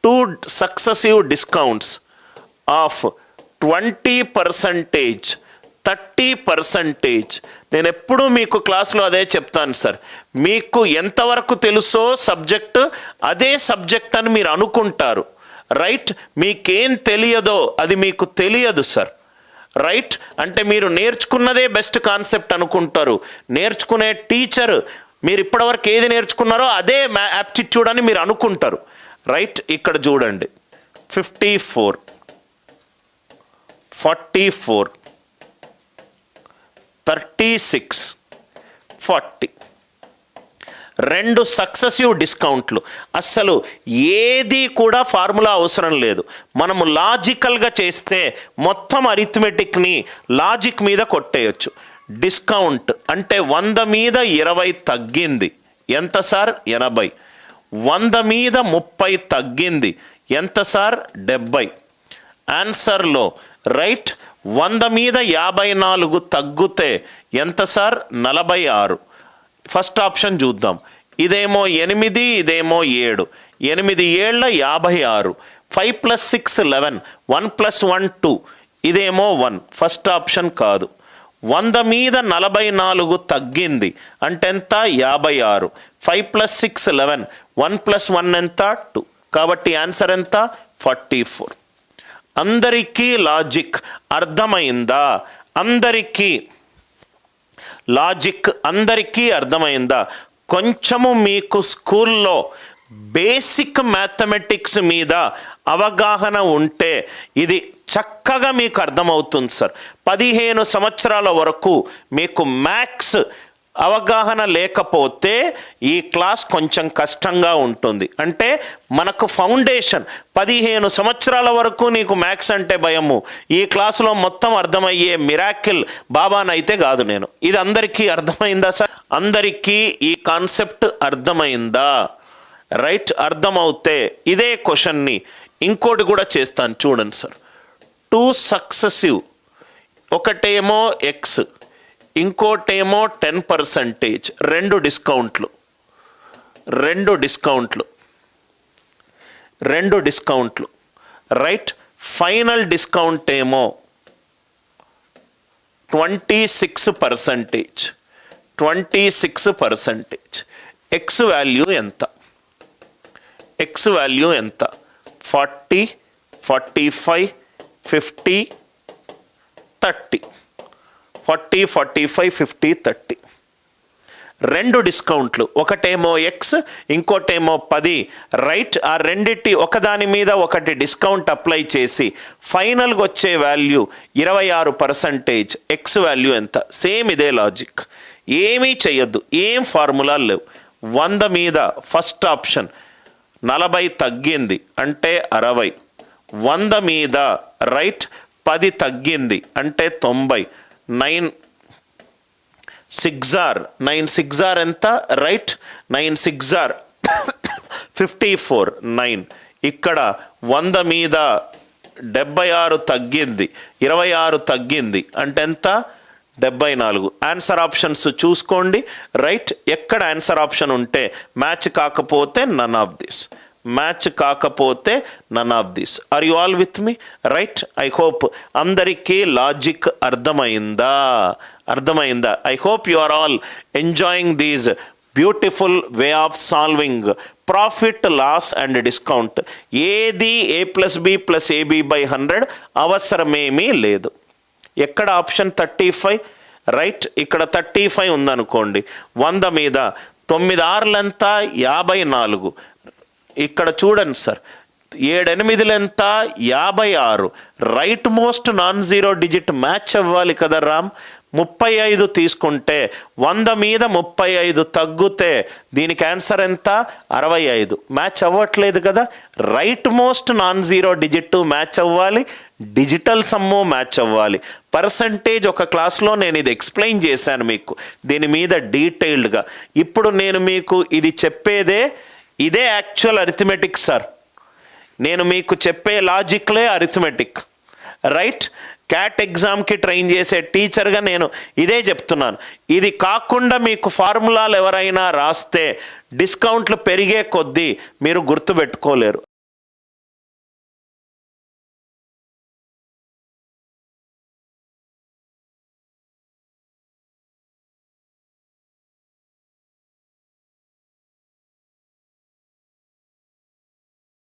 2 successive discounts of 20%, 30%. నేను ఎప్పుడూ మీకు క్లాస్లో అదే చెప్తాను సార్. మీకు ఎంతవరకు తెలుసో సబ్జెక్ట్, అదే సబ్జెక్ట్ అని మీరు అనుకుంటారు, రైట్? మీకేం తెలియదో అది మీకు తెలియదు సార్, రైట్? అంటే మీరు నేర్చుకున్నదే బెస్ట్ కాన్సెప్ట్ అనుకుంటారు. నేర్చుకునే టీచర్ మీరు ఇప్పటివరకు ఏది నేర్చుకున్నారో అదే యాప్టిట్యూడ్ అని మీరు అనుకుంటారు, రైట్? ఇక్కడ చూడండి, 54, 44, 36, 40, 2 సక్సెసివ్ డిస్కౌంట్లు. అస్సలు ఏది కూడా ఫార్ములా అవసరం లేదు. మనము లాజికల్గా చేస్తే మొత్తం అరిథమెటిక్ని లాజిక్ మీద కొట్టేయచ్చు. డిస్కౌంట్ అంటే 100 మీద 20 తగ్గింది, ఎంత సార్? 80. 100 మీద 30 తగ్గింది, ఎంత సార్? 70. ఆన్సర్లో రైట్ 100 మీద 54 తగ్గితే ఎంత సార్? 46. ఫస్ట్ ఆప్షన్ చూద్దాం. ఇదేమో 8, ఇదేమో 7. 8 ఏళ్ళ 56. 5 + 6 11. 1 + 1 2. ఇదేమో 1. ఫస్ట్ ఆప్షన్ కాదు. 100 మీద 44 తగ్గింది అంటే ఎంత? 56. 5 + 6 11. 1 + 1 ఎంత? 2. కాబట్టి ఆన్సర్ ఎంత? 44. అందరికీ లాజిక్ అర్థమైందా? అందరికీ అర్థమైందా? కొంచెము మీకు స్కూల్లో బేసిక్ మ్యాథమెటిక్స్ మీద అవగాహన ఉంటే ఇది చక్కగా మీకు అర్థమవుతుంది సార్. 15 సంవత్సరాల వరకు మీకు మ్యాథ్స్ అవగాహన లేకపోతే ఈ క్లాస్ కొంచెం కష్టంగా ఉంటుంది. అంటే మనకు ఫౌండేషన్ 15 సంవత్సరాల వరకు నీకు మ్యాథ్స్ అంటే భయము, ఈ క్లాసులో మొత్తం అర్థమయ్యే మిరాకిల్ బాబానైతే కాదు నేను. ఇది అందరికీ అర్థమైందా సార్? అందరికీ ఈ కాన్సెప్ట్ అర్థమైందా? రైట్? అర్థమవుతే ఇదే క్వశ్చన్ని ఇంకోటి కూడా చేస్తాను, చూడండి సార్. 2 సక్సెసివ్, ఒకటేమో ఎక్స్, ఇంకోటేమో 10%, 2 డిస్కౌంట్లు, రైట్? ఫైనల్ డిస్కౌంట్ ఏమో 26%. ఎక్స్ వాల్యూ ఎంత? 40, 45, 50, 30. 40, 45, 50, 30. 2 డిస్కౌంట్లు, ఒకటేమో ఎక్స్, ఇంకోటేమో 10, రైట్? ఆ రెండిటి ఒకదాని మీద ఒకటి డిస్కౌంట్ అప్లై చేసి ఫైనల్గా వచ్చే వాల్యూ 26%. ఎక్స్ వాల్యూ ఎంత? సేమ్ ఇదే లాజిక్, ఏమీ చెయ్యొద్దు, ఏం ఫార్ములా లేవు. 100 మీద ఫస్ట్ ఆప్షన్ 40 తగ్గింది అంటే 60. 100 మీద రైట్ 10 తగ్గింది అంటే 90. 9 6 ఎంత? రైట్? 9 6 54. 9. ఇక్కడ 100 మీద 76 తగ్గింది, 26 తగ్గింది అంటే ఎంత? 74. ఆన్సర్ ఆప్షన్స్ చూసుకోండి, రైట్? ఎక్కడ ఆన్సర్ ఆప్షన్ ఉంటే మ్యాచ్ కాకపోతే none of this, are you all with me? Right? I hope అందరికీ లాజిక్ అర్థమైందా? I hope you are all enjoying these beautiful way of solving profit, loss and discount. ఏది A+B+AB/100 అవసరమేమీ లేదు. ఎక్కడ option 35, right? ఇక్కడ 35 ఉందనుకోండి. 100 మీద 9 6 ఎంత? 54. ఇక్కడ చూడండి సార్, 7 8 ఎంత? 56. Right most non zero digit match అవ్వాలి కదా రామ్. 35 తీసుకుంటే 100 మీద 35 తగ్గితే దీనికి ఆన్సర్ ఎంత? 65. మ్యాచ్ అవ్వట్లేదు కదా. Right most non zero digit match అవ్వాలి, డిజిటల్ సమ్ము మ్యాచ్ అవ్వాలి. పర్సంటేజ్ ఒక క్లాస్లో నేను ఇది ఎక్స్ప్లెయిన్ చేశాను మీకు దీని మీద డీటెయిల్డ్గా. ఇప్పుడు నేను మీకు ఇది చెప్పేదే ఇదే యాక్చువల్ అరిథమెటిక్ సార్. నేను మీకు చెప్పే లాజిక్లే అరిథమెటిక్, రైట్? క్యాట్ ఎగ్జామ్కి ట్రైన్ చేసే టీచర్గా నేను ఇదే చెప్తున్నాను. ఇది కాకుండా మీకు ఫార్ములాలు ఎవరైనా రాస్తే డిస్కౌంట్లు పెరిగే కొద్దీ మీరు గుర్తుపెట్టుకోలేరు.